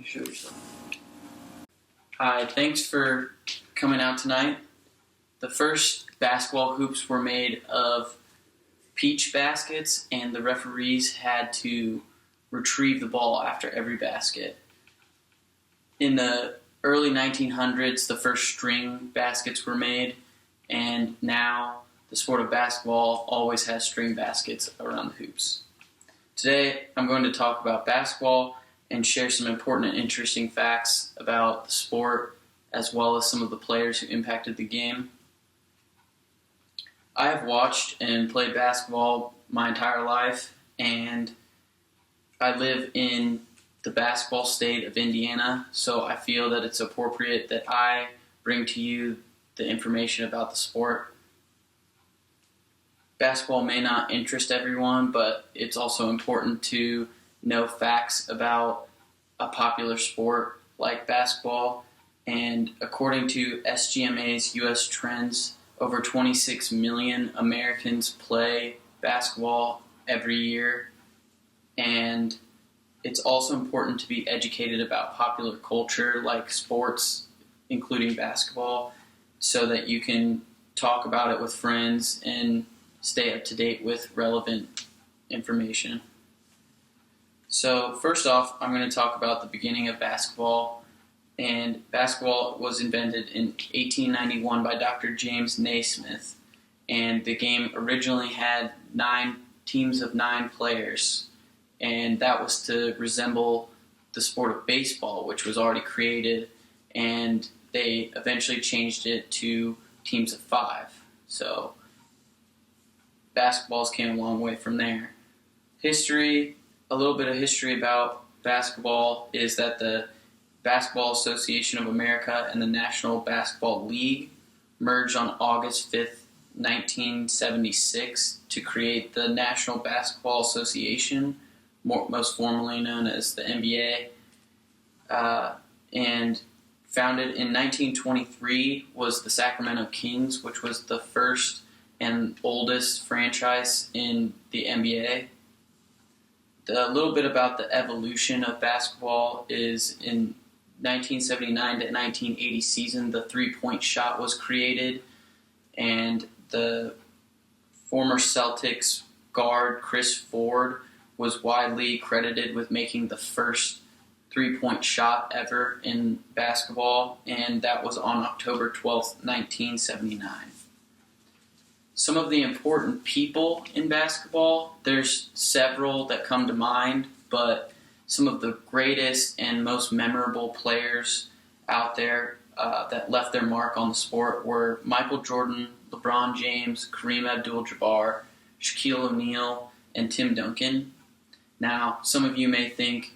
you show yourself. Hi, thanks for coming out tonight. The first basketball hoops were made of peach baskets, and the referees had to retrieve the ball after every basket. In the early 1900s, the first string baskets were made, and now the sport of basketball always has string baskets around the hoops. Today, I'm going to talk about basketball and share some important and interesting facts about the sport, as well as some of the players who impacted the game. I have watched and played basketball my entire life, and I live in the basketball state of Indiana, so I feel that it's appropriate that I bring to you the information about the sport. Basketball may not interest everyone, but it's also important to know facts about a popular sport like basketball. And according to SGMA's U.S. Trends, over 26 million Americans play basketball every year. And it's also important to be educated about popular culture like sports, including basketball, so that you can talk about it with friends and stay up to date with relevant information. So first off, I'm going to talk about the beginning of basketball. And basketball was invented in 1891 by Dr. James Naismith. And the game originally had 9 teams of 9 players. And that was to resemble the sport of baseball, which was already created. And they eventually changed it to teams of 5. So basketballs came a long way from there. History, a little bit of history about basketball is that the Basketball Association of America and the National Basketball League merged on August 5th, 1976 to create the National Basketball Association, most formally known as the NBA. And founded in 1923 was the Sacramento Kings, which was the first and oldest franchise in the NBA. A little bit about the evolution of basketball is in 1979 to 1980 season, the three-point shot was created, and the former Celtics guard Chris Ford was widely credited with making the first three-point shot ever in basketball, and that was on October 12th, 1979. Some of the important people in basketball, there's several that come to mind, but some of the greatest and most memorable players out there that left their mark on the sport were Michael Jordan, LeBron James, Kareem Abdul-Jabbar, Shaquille O'Neal, and Tim Duncan. Now, some of you may think,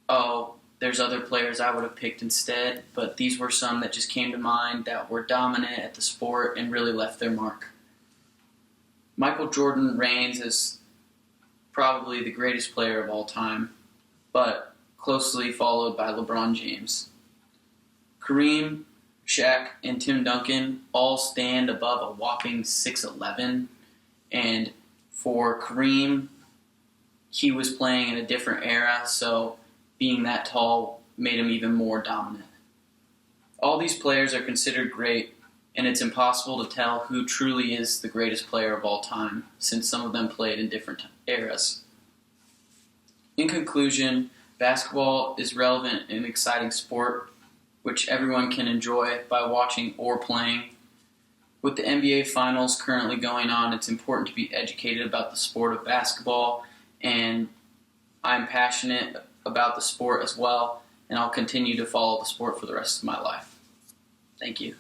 oh, there's other players I would have picked instead, but these were some that just came to mind that were dominant at the sport and really left their mark. Michael Jordan reigns as probably the greatest player of all time, but closely followed by LeBron James. Kareem, Shaq, and Tim Duncan all stand above a whopping 6'11", and for Kareem, he was playing in a different era, so being that tall made him even more dominant. All these players are considered great, and it's impossible to tell who truly is the greatest player of all time, since some of them played in different eras. In conclusion, basketball is relevant and exciting sport, which everyone can enjoy by watching or playing. With the NBA Finals currently going on, it's important to be educated about the sport of basketball, and I'm passionate about the sport as well, and I'll continue to follow the sport for the rest of my life. Thank you.